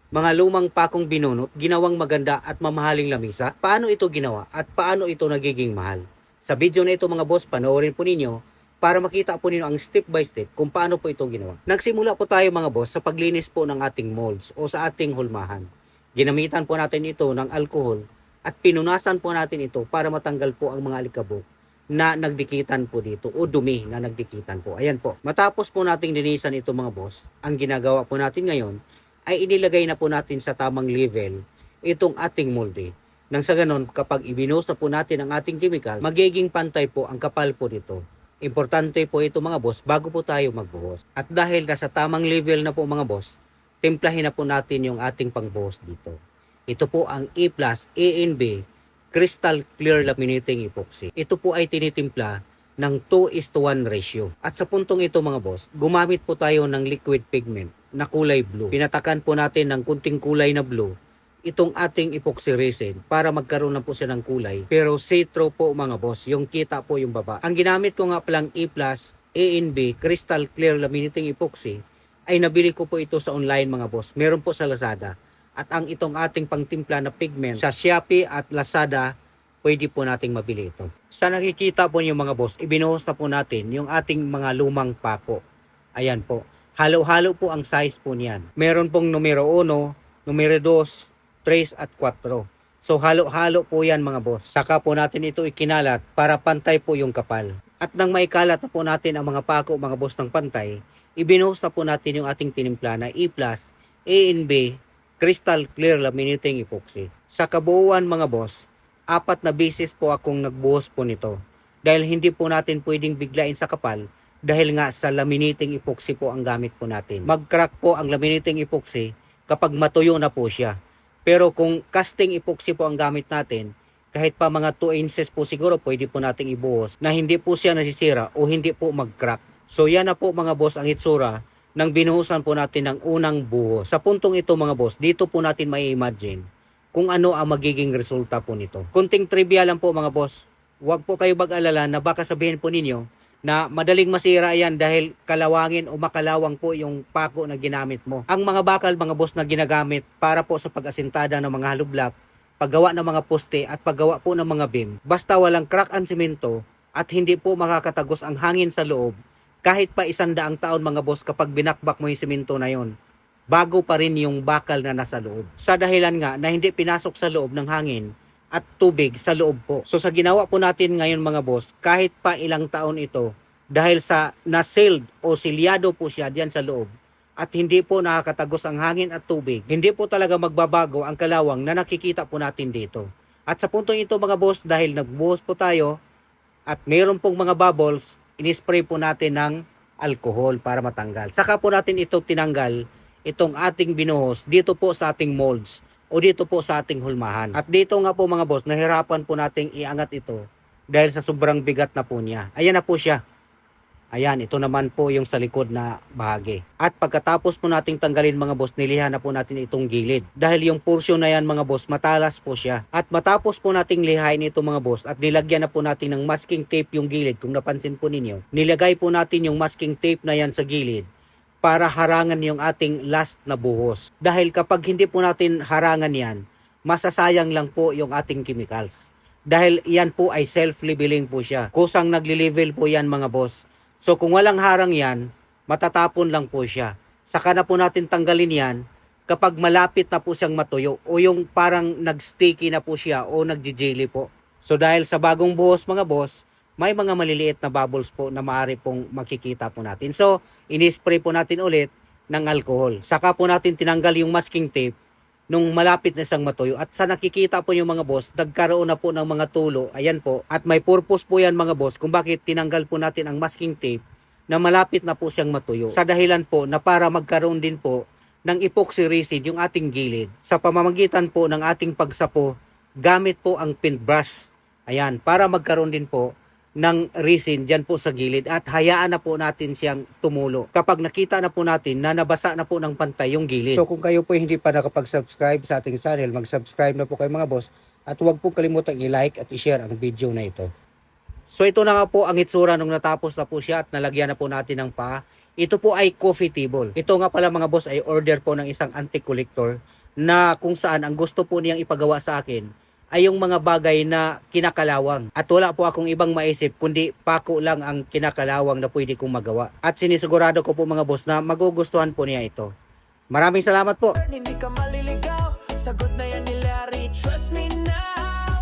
Mga lumang pakong binunot, ginawang maganda at mamahaling lamisa. Paano ito ginawa at paano ito nagiging mahal? Sa video na ito mga boss, panoorin po ninyo para makita po ninyo ang step by step kung paano po ito ginawa. Nagsimula po tayo mga boss sa paglinis po ng ating molds o sa ating hulmahan. Ginamitan po natin ito ng alcohol at pinunasan po natin ito para matanggal po ang mga alikabok na nagdikitan po dito o dumi na nagdikitan po. Ayan po. Matapos po nating linisan ito mga boss, ang ginagawa po natin ngayon ay inilagay na po natin sa tamang level itong ating molde. Nang sa ganon, kapag ibinuhos na po natin ang ating chemical, magiging pantay po ang kapal po nito. Importante po ito mga boss bago po tayo magbuhos. At dahil nasa tamang level na po mga boss, timplahin na po natin yung ating pangbuhos dito. Ito po ang E+, ANB, Crystal Clear Laminating Epoxy. Ito po ay tinitimpla ng 2:1 ratio. At sa puntong ito mga boss, gumamit po tayo ng liquid pigment na kulay blue. Pinatakan po natin ng kunting kulay na blue itong ating epoxy resin para magkaroon na po siya ng kulay. Pero see-through po mga boss, yung kita po yung baba. Ang ginamit ko nga palang E+, ANB, Crystal Clear Laminating Epoxy, ay nabili ko po ito sa online mga boss. Meron po sa Lazada. At ang itong ating pangtimpla na pigment sa Shopee at Lazada, pwede po nating mabili ito. Sa nakikita po niyo mga boss, ibinuhos na po natin yung ating mga lumang pako. Ayan po. Halo-halo po ang size po niyan. Meron pong numero 1, numero 2, 3 at 4. So halo-halo po yan mga boss. Saka po natin ito ikinalat para pantay po yung kapal. At nang maikalat na po natin ang mga pako mga boss ng pantay, ibinuhos na po natin yung ating tinimpla na E+, ANB, Crystal Clear Laminating Epoxy. Sa kabuuan mga boss, 4 na beses po akong nagbuhos po nito. Dahil hindi po natin pwedeng biglain sa kapal dahil nga sa laminating epoxy po ang gamit po natin. Mag-crack po ang laminating epoxy kapag matuyo na po siya. Pero kung casting epoxy po ang gamit natin, kahit pa mga 2 inches po siguro pwede po nating ibuhos na hindi po siya nasisira o hindi po mag-crack. So yan na po mga boss ang itsura nang binuhusan po natin ng unang buhos. Sa puntong ito mga boss, dito po natin may imagine kung ano ang magiging resulta po nito. Kunting trivia lang po mga boss. Huwag po kayo mag-alala na baka sabihin po ninyo na madaling masira yan dahil kalawangin o makalawang po yung pako na ginamit mo. Ang mga bakal mga boss na ginagamit para po sa pag-asintada ng mga hollow block, paggawa ng mga poste at paggawa po ng mga beam, basta walang crack ang simento at hindi po makakatagos ang hangin sa loob, kahit pa 100 taon mga boss kapag binakbak mo yung simento na yon, bago pa rin yung bakal na nasa loob. Sa dahilan nga na hindi pinasok sa loob ng hangin at tubig sa loob po. So sa ginawa po natin ngayon mga boss, kahit pa ilang taon ito, dahil sa na-sealed o silyado po siya diyan sa loob at hindi po nakakatagos ang hangin at tubig, hindi po talaga magbabago ang kalawang na nakikita po natin dito. At sa puntong ito mga boss, dahil nagbuhos po tayo at mayroon pong mga bubbles, inispray po natin ng alcohol para matanggal. Saka po natin ito tinanggal, itong ating binuhos dito po sa ating molds o dito po sa ating hulmahan. At dito nga po mga boss, nahirapan po nating iangat ito dahil sa sobrang bigat na po niya. Ayan na po siya. Ayan, ito naman po yung sa likod na bahagi. At pagkatapos po nating tanggalin mga boss, nilihan na po natin itong gilid. Dahil yung portion na yan mga boss, matalas po siya. At matapos po nating lihain ito mga boss at nilagyan na po natin ng masking tape yung gilid, kung napansin po ninyo. Nilagay po natin yung masking tape na yan sa gilid para harangan yung ating last na buhos. Dahil kapag hindi po natin harangan yan, masasayang lang po yung ating chemicals. Dahil yan po ay self-leveling po siya. Kusang nagli-level po yan mga boss. So kung walang harang yan, matatapon lang po siya. Saka na po natin tanggalin yan kapag malapit na po siyang matuyo o yung parang nag-sticky na po siya o nag-jelly po. So dahil sa bagong buhos mga boss, may mga maliliit na bubbles po na maaari pong makikita po natin. So, ini-spray po natin ulit ng alcohol. Saka po natin tinanggal yung masking tape nung malapit na siyang matuyo. At sa nakikita po yung mga boss, nagkaroon na po ng mga tulo. Ayan po. At may purpose po yan mga boss kung bakit tinanggal po natin ang masking tape na malapit na po siyang matuyo. Sa dahilan po na para magkaroon din po ng epoxy resin yung ating gilid. Sa pamamagitan po ng ating pagsapo, gamit po ang paintbrush. Ayan, para magkaroon din po ng resin dyan po sa gilid at hayaan na po natin siyang tumulo. Kapag nakita na po natin na nabasa na po ng pantay yung gilid. So kung kayo po hindi pa nakapag-subscribe sa ating channel, mag-subscribe na po kayo mga boss at huwag po kalimutang i-like at i-share ang video na ito. So ito na nga po ang itsura nung natapos na po siya at nalagyan na po natin ng paa. Ito po ay coffee table. Ito nga pala mga boss ay order po ng isang antique collector na kung saan ang gusto po niyang ipagawa sa akin ay yung mga bagay na kinakalawang. At wala po akong ibang maisip kundi pako lang ang kinakalawang na pwede kong magawa. At sinisigurado ko po mga boss na magugustuhan po niya ito. Maraming salamat po. Hindi ka maliligaw, sagot na yan ni Larry, trust me now.